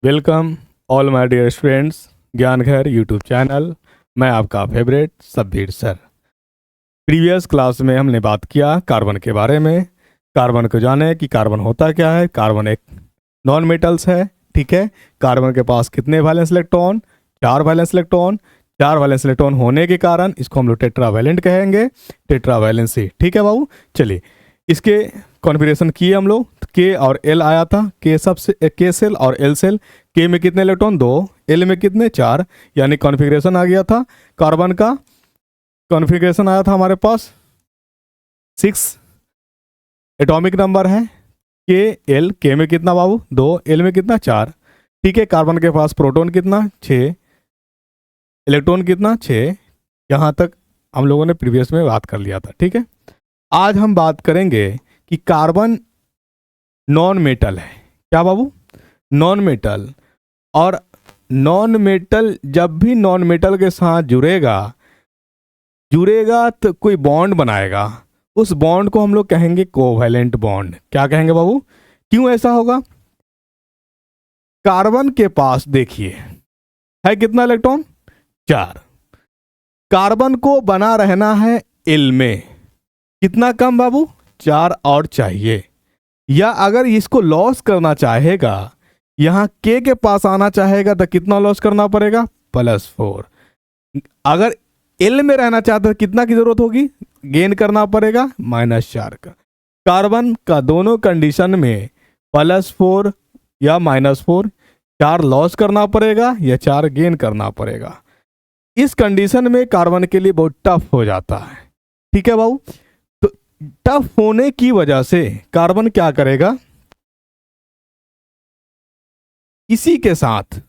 Welcome all my dear students Gyan Ghar YouTube channel. मैं आपका favourite Sabbir sir. Previous class में हमने बात किया कार्बन के बारे में। कार्बन को जाने कि कार्बन होता क्या है। कार्बन एक नॉन मेटल्स है, ठीक है। कार्बन के पास कितने valence electron? 4 valence electron. 4 valence electron होने के कारण इसको हम लोग टेट्रावैलेंट कहेंगे, टेट्रावैलेंसी, ठीक है बाबू। चलिए इसके कॉन्फ़िगरेशन किए हम लोग। के और एल आया था, के सबसे के सेल और एल सेल। के में कितने इलेक्ट्रॉन? 2, एल में कितने? 4, यानी कॉन्फ़िगरेशन आ गया था। कार्बन का कॉन्फ़िगरेशन आया था हमारे पास 6 एटॉमिक नंबर है। के एल, के में कितना बाबू? 2, एल में कितना? 4, ठीक है। कार्बन के पास प्रोटॉन कितना? 6, इलेक्ट्रॉन कितना? 6। यहाँ तक हम लोगों ने प्रीवियस में बात कर लिया था, ठीक है। आज हम बात करेंगे कि कार्बन नॉन मेटल है। क्या बाबू? Non metal. और नॉन मेटल जब भी नॉन मेटल के साथ जुड़ेगा तो कोई बॉन्ड बनाएगा। उस बॉन्ड को हम लोग कहेंगे कोवैलेंट बॉन्ड। क्या कहेंगे बाबू? क्यों ऐसा होगा? कार्बन के पास देखिए है कितना इलेक्ट्रॉन? 4। कार्बन को बना रहना है एल में, कितना कम बाबू? 4 और चाहिए। या अगर इसको लॉस करना चाहेगा, यहां के पास आना चाहेगा तो कितना लॉस करना पड़ेगा? +4। अगर एल में रहना चाहता है कितना की जरूरत होगी? गेन करना पड़ेगा -4 का। कार्बन का दोनों कंडीशन में +4 या -4, 4 लॉस करना पड़ेगा या 4 गेन करना पड़ेगा। इस कंडीशन में कार्बन के लिए बहुत टफ हो जाता है, ठीक है बाबू। तो टफ होने की वजह से कार्बन क्या करेगा? इसी के साथ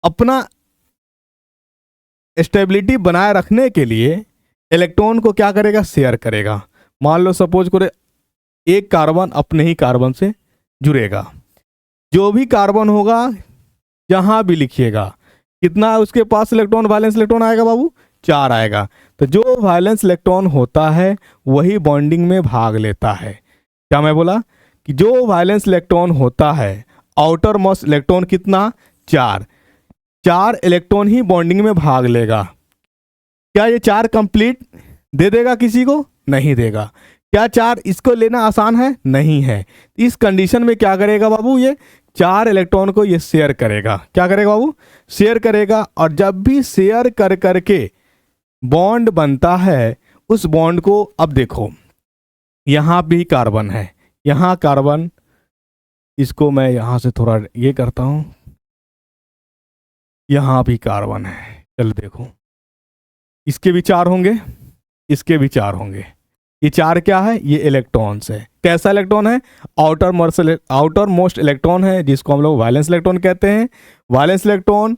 अपना स्टेबिलिटी बनाए रखने के लिए इलेक्ट्रॉन को क्या करेगा? शेयर करेगा। मान लो सपोज करो एक कार्बन अपने ही कार्बन से जुड़ेगा। जो भी कार्बन होगा जहां भी लिखिएगा कितना उसके पास इलेक्ट्रॉन, वैलेंस इलेक्ट्रॉन आएगा बाबू? 4 आएगा। तो जो वैलेंस इलेक्ट्रॉन होता है वही बॉन्डिंग में भाग लेता है। क्या मैं बोला? कि जो वैलेंस इलेक्ट्रॉन होता है, आउटर मोस्ट इलेक्ट्रॉन कितना? 4 इलेक्ट्रॉन ही बॉन्डिंग में भाग लेगा। क्या ये 4 कंप्लीट दे देगा किसी को? नहीं देगा। क्या 4 इसको लेना आसान है? नहीं है। इस कंडीशन में क्या करेगा बाबू? ये 4 इलेक्ट्रॉन को ये शेयर करेगा। क्या करेगा बाबू? शेयर करेगा। और जब भी शेयर कर करके बॉन्ड बनता है, उस बॉन्ड को अब देखो यहां भी कार्बन है, यहां कार्बन, इसको मैं यहां से थोड़ा ये करता हूं, यहां भी कार्बन है। चलो देखो, इसके भी 4 होंगे, इसके भी 4 होंगे। ये 4 क्या है? ये इलेक्ट्रॉन्स है। कैसा इलेक्ट्रॉन है? आउटर मोस्ट इलेक्ट्रॉन है, जिसको हम लोग वैलेंस इलेक्ट्रॉन कहते हैं। वैलेंस इलेक्ट्रॉन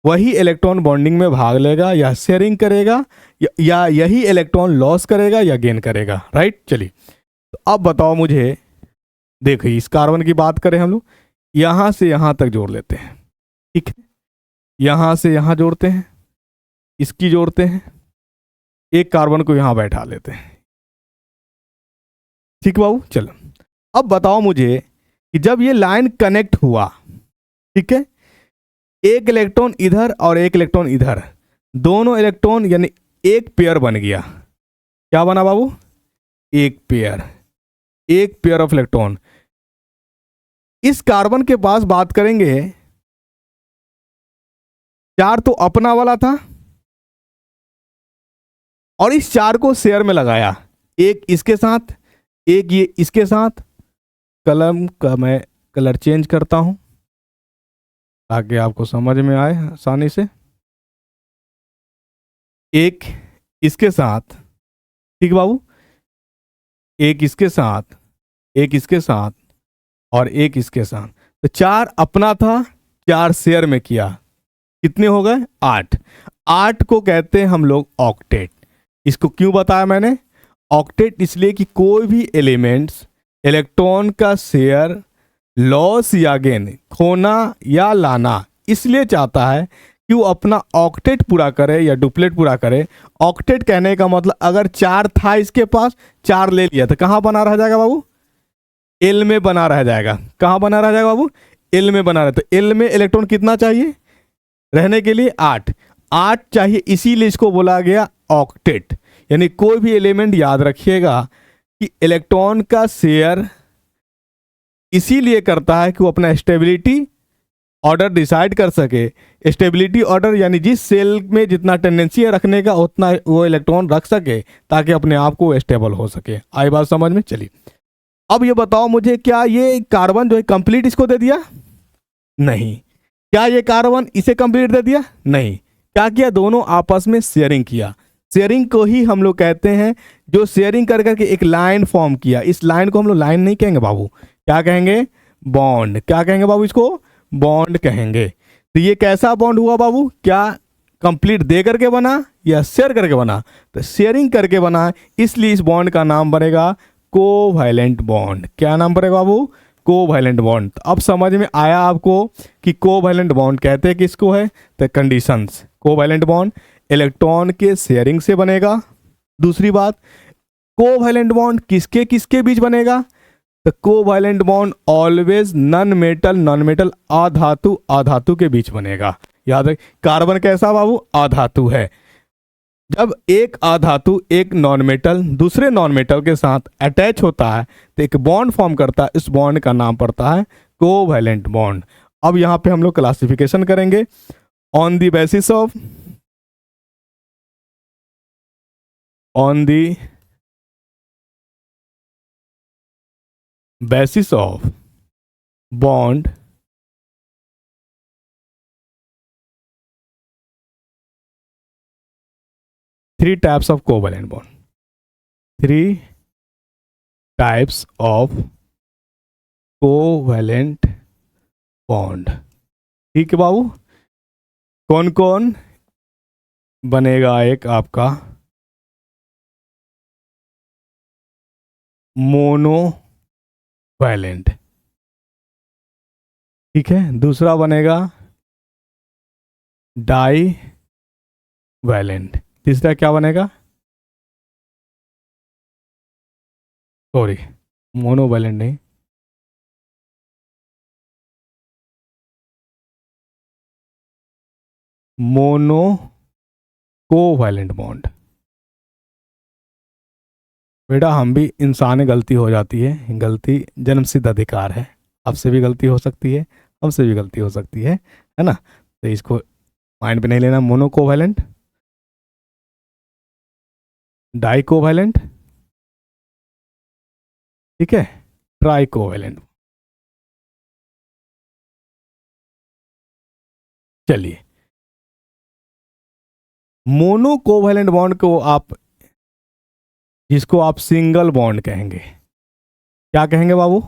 वही इलेक्ट्रॉन बॉन्डिंग में भाग लेगा या शेयरिंग करेगा, या यही इलेक्ट्रॉन लॉस करेगा या गेन करेगा, राइट। चलिए तो अब बताओ मुझे, देखो इस कार्बन की बात करें हम लोग, यहां से यहां तक जोड़ लेते हैं, ठीक है। यहां से यहां जोड़ते हैं, इसकी जोड़ते हैं, एक कार्बन को यहां बैठा लेते हैं, ठीक बाबू। चलो अब बताओ मुझे कि जब ये लाइन कनेक्ट हुआ, ठीक है, एक इलेक्ट्रॉन इधर और एक इलेक्ट्रॉन इधर, दोनों इलेक्ट्रॉन यानी एक पेयर बन गया। क्या बना बाबू? एक पेयर ऑफ इलेक्ट्रॉन। इस कार्बन के पास बात करेंगे, 4 तो अपना वाला था और इस 4 को शेयर में लगाया, एक इसके साथ, एक ये इसके साथ। कलम का मैं कलर चेंज करता हूं ताकि आपको समझ में आए आसानी से। एक इसके साथ, ठीक बाबू, एक इसके साथ, एक इसके साथ और एक इसके साथ। तो 4 अपना था, 4 शेयर में किया, कितने हो गए? 8। 8 को कहते हैं हम लोग ऑक्टेट। इसको क्यों बताया मैंने ऑक्टेट? इसलिए कि कोई भी एलिमेंट्स इलेक्ट्रॉन का शेयर, लॉस या गेन, खोना या लाना इसलिए चाहता है कि वो अपना ऑक्टेट पूरा करे या डुप्लेट पूरा करे। ऑक्टेट कहने का मतलब अगर 4 था इसके पास, 4 ले लिया तो कहां बना रह जाएगा बाबू? एल में बना रह जाएगा। कहां बना रह जाएगा बाबू? एल में बना रहता है। एल में इलेक्ट्रॉन कितना चाहिए रहने के लिए? 8 8 चाहिए, इसीलिए इसको बोला गया ऑक्टेट। यानी कोई भी एलिमेंट याद रखिएगा कि इलेक्ट्रॉन का शेयर इसीलिए करता है कि वो अपना स्टेबिलिटी ऑर्डर डिसाइड कर सके। स्टेबिलिटी ऑर्डर यानी जिस सेल में जितना टेंडेंसी है रखने का उतना वो इलेक्ट्रॉन रख सके ताकि अपने आप को स्टेबल हो सके। आई बात समझ में? चलिए अब ये बताओ मुझे, क्या ये कार्बन जो है कंप्लीट इसको दे दिया? नहीं। क्या ये कार्बन इसे कंप्लीट दे दिया? नहीं। क्या किया? दोनों आपस में शेयरिंग किया। शेयरिंग को ही हम लोग कहते हैं, जो शेयरिंग कर करके एक लाइन फॉर्म किया। इस लाइन को हम लोग लाइन नहीं कहेंगे बाबू, क्या कहेंगे? बॉन्ड। क्या कहेंगे बाबू? इसको बॉन्ड कहेंगे। तो ये कैसा बॉन्ड हुआ बाबू? क्या कंप्लीट दे करके बना या शेयर करके बना? तो शेयरिंग करके बना, इसलिए इस बॉन्ड का नाम बनेगा कोवैलेंट बॉन्ड। क्या नाम पड़ेगा बाबू? Covalent bond. अब समझ में आया आपको कि कोवैलेंट बॉन्ड कहते हैं किसको है? तो कंडीशंस। कोवैलेंट बॉन्ड इलेक्ट्रॉन के शेयरिंग से बनेगा। दूसरी बात, कोवैलेंट बॉन्ड किसके किसके बीच बनेगा? तो covalent bond always non metal अधातु अधातु के बीच बनेगा। याद रख, कार्बन कैसा बाबू? अधातु है। जब एक अधातु एक नॉन मेटल दूसरे नॉन मेटल के साथ अटैच होता है तो एक बॉन्ड फॉर्म करता है, इस बॉन्ड का नाम पड़ता है कोवैलेंट बॉन्ड। अब यहां पे हम लोग क्लासिफिकेशन करेंगे on the basis of bond three types of covalent bond. Three types of covalent bond. ठीक है बाबू, कौन कौन बनेगा? एक आपका मोनोवैलेंट, ठीक है। दूसरा बनेगा डाई वैलेंट। तीसरा क्या बनेगा? सॉरी, मोनोवैलेंट नहीं, मोनो कोवैलेंट बॉन्ड। बेटा हम भी इंसान, गलती हो जाती है, गलती जन्मसिद्ध अधिकार है। आपसे भी गलती हो सकती है, हमसे भी गलती हो सकती है ना? तो इसको माइंड पे नहीं लेना। मोनो कोवैलेंट, डाई कोवैलेंट, ठीक है, ट्राई कोवैलेंट। चलिए, मोनो कोवैलेंट बॉन्ड को आप, जिसको आप सिंगल बॉन्ड कहेंगे, क्या कहेंगे बाबू?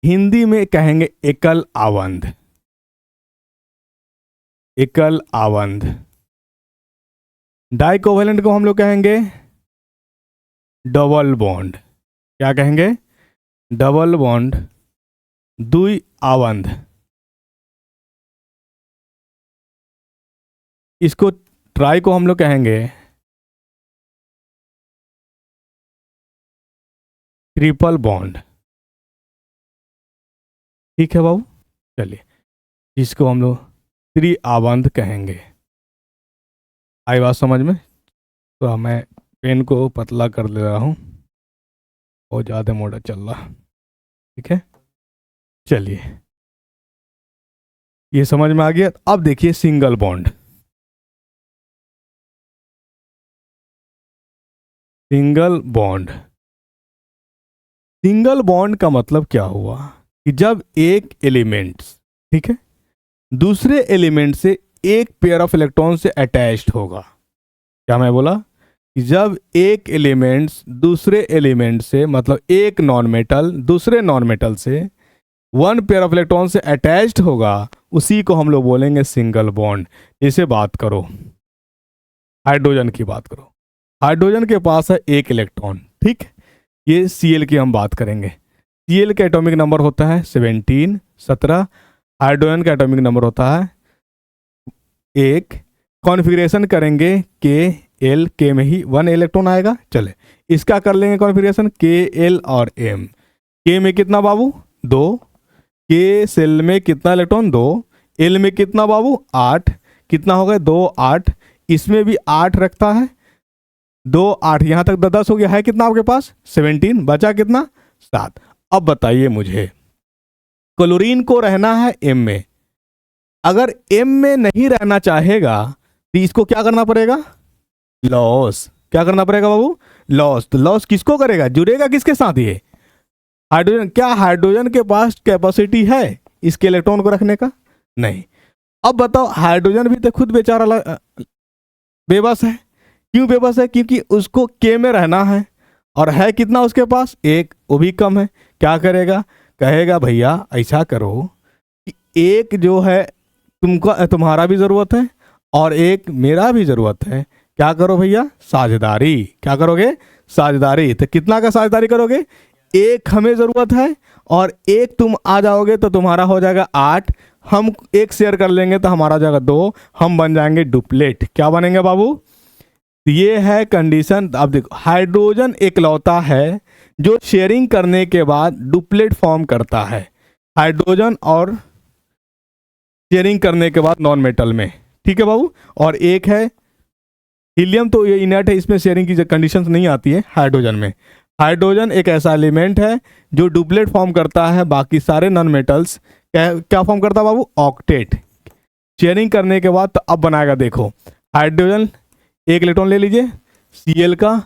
हिंदी में कहेंगे एकल आवंध। एकल आवंध। डाई कोवैलेंट को हम लोग कहेंगे डबल बॉन्ड। क्या कहेंगे? डबल बॉन्ड, दुई आवंध। इसको ट्राई को हम लोग कहेंगे ट्रिपल बॉन्ड। ठीक है बाबू, चलिए, इसको हम लोग त्रि आवंध कहेंगे। आई बात समझ में? तो मैं पेन को पतला कर ले रहा हूँ, बहुत ज़्यादा मोटा चल रहा। ठीक है, चलिए, ये समझ में आ गया। अब देखिए single bond. Single bond, single bond का मतलब क्या हुआ कि जब एक एलिमेंट, ठीक है, दूसरे एलिमेंट से एक पेयर ऑफ इलेक्ट्रॉन से अटैच्ड होगा। क्या मैं बोला? कि जब एक एलिमेंट दूसरे एलिमेंट से, मतलब एक नॉन मेटल दूसरे नॉन मेटल से वन पेयर ऑफ इलेक्ट्रॉन से अटैच्ड होगा, उसी को हम लोग बोलेंगे सिंगल बॉन्ड। इसे बात करो, हाइड्रोजन की बात करो। हाइड्रोजन के पास है एक इलेक्ट्रॉन, ठीक। ये Cl की हम बात करेंगे। Cl का एटॉमिक नंबर होता है 17। हाइड्रोजन का एटॉमिक नंबर होता है 1। कॉन्फ़िगरेशन करेंगे Kl, K में ही 1 इलेक्ट्रॉन आएगा। चले इसका कर लेंगे कॉन्फ़िगरेशन Kl और M। K में कितना बाबू? 2, के सेल में कितना इलेक्ट्रॉन 2, एल में कितना बाबू 8, कितना हो गया 2 8, इसमें भी 8 रखता है 2 8, यहाँ तक 10 हो गया है कितना आपके पास 17, बचा कितना 7। अब बताइए मुझे क्लोरीन को रहना है M में, अगर M में नहीं रहना चाहेगा तो इसको क्या करना पड़ेगा लॉस, क्या करना पड़ेगा बाबू लॉस। तो लॉस किसको करेगा, जुड़ेगा किसके साथ ये हाइड्रोजन, क्या हाइड्रोजन के पास कैपेसिटी है इसके इलेक्ट्रॉन को रखने का, नहीं। अब बताओ हाइड्रोजन भी तो खुद बेचारा बेबस है, क्यों बेबस है, क्योंकि उसको के में रहना है और है कितना उसके पास 1, वो भी कम है। क्या करेगा, कहेगा भैया ऐसा करो कि एक जो है तुमको तुम्हारा भी ज़रूरत है और एक मेरा भी ज़रूरत है, क्या करो भैया साझेदारी, क्या करोगे साझेदारी। तो कितना का साझेदारी करोगे, एक हमें ज़रूरत है और एक तुम आ जाओगे तो तुम्हारा हो जाएगा 8, हम एक शेयर कर लेंगे तो हमारा जाएगा 2, हम बन जाएंगे डुप्लेट। क्या बनेंगे बाबू, ये है कंडीशन। अब देखो हाइड्रोजन एकलौता है जो शेयरिंग करने के बाद डुप्लेट फॉर्म करता है, हाइड्रोजन और शेयरिंग करने के बाद नॉन मेटल में, ठीक है बाबू। और एक है हीलियम, तो ये इनर्ट है, इसमें शेयरिंग की कंडीशंस नहीं आती है हाइड्रोजन में। हाइड्रोजन एक ऐसा एलिमेंट है जो डुप्लेट फॉर्म करता है, बाकी सारे नॉन मेटल्स क्या फॉर्म करता है बाबू ऑक्टेट। शेयरिंग करने के बाद तो अब बनाएगा, देखो हाइड्रोजन एक इलेक्ट्रॉन ले लीजिए, Cl का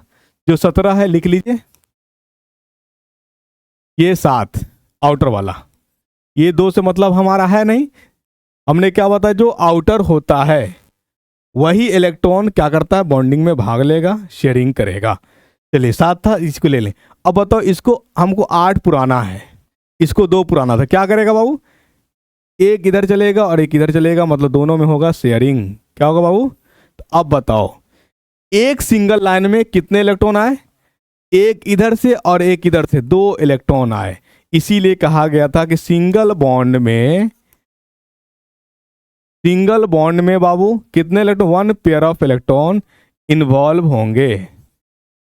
जो 17 है लिख लीजिए, ये 7 आउटर वाला, ये 2 से मतलब हमारा है नहीं, हमने क्या बताया जो आउटर होता है वही इलेक्ट्रॉन क्या करता है बॉन्डिंग में भाग लेगा, शेयरिंग करेगा। चलिए 7 था, इसको ले लें। अब बताओ इसको हमको 8 पुराना है, इसको 2 पुराना था, क्या करेगा बाबू, एक इधर चलेगा और एक इधर चलेगा, मतलब दोनों में होगा शेयरिंग। क्या होगा बाबू, तो अब बताओ एक सिंगल लाइन में कितने इलेक्ट्रॉन आए, एक इधर से और एक इधर से, 2 इलेक्ट्रॉन आए। इसीलिए कहा गया था कि सिंगल बॉन्ड में बाबू कितने electron, 1 pair of electron involve होंगे,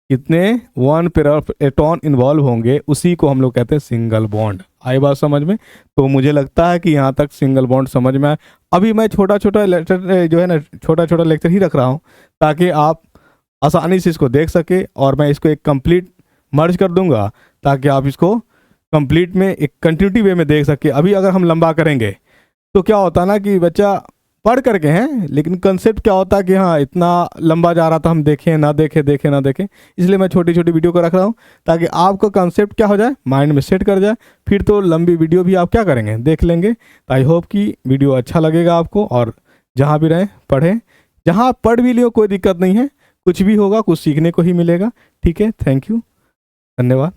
कितने 1 पेयर ऑफ इलेक्ट्रॉन इन्वॉल्व होंगे, उसी को हम लोग कहते हैं सिंगल बॉन्ड। आई बात समझ में, तो मुझे लगता है कि यहाँ तक सिंगल बॉन्ड समझ में आए। अभी मैं छोटा छोटा लेक्चर जो है ना, छोटा छोटा लेक्चर ही रख रहा हूँ ताकि आप आसानी से इसको देख सके, और मैं इसको एक कंप्लीट मर्ज कर दूंगा ताकि आप इसको कंप्लीट में एक कंटिन्यूटी वे में देख सके। अभी अगर हम लंबा करेंगे तो क्या होता ना कि बच्चा पढ़ करके हैं, लेकिन कंसेप्ट क्या होता है कि हाँ इतना लंबा जा रहा था, हम देखें ना देखें, इसलिए मैं छोटी छोटी वीडियो को रख रहा हूँ ताकि आपका कंसेप्ट क्या हो जाए, माइंड में सेट कर जाए, फिर तो लंबी वीडियो भी आप क्या करेंगे देख लेंगे। तो आई होप कि वीडियो अच्छा लगेगा आपको, और जहाँ भी रहें पढ़ें, जहाँ पढ़ भी लियो कोई दिक्कत नहीं है, कुछ भी होगा कुछ सीखने को ही मिलेगा। ठीक है, थैंक यू, धन्यवाद।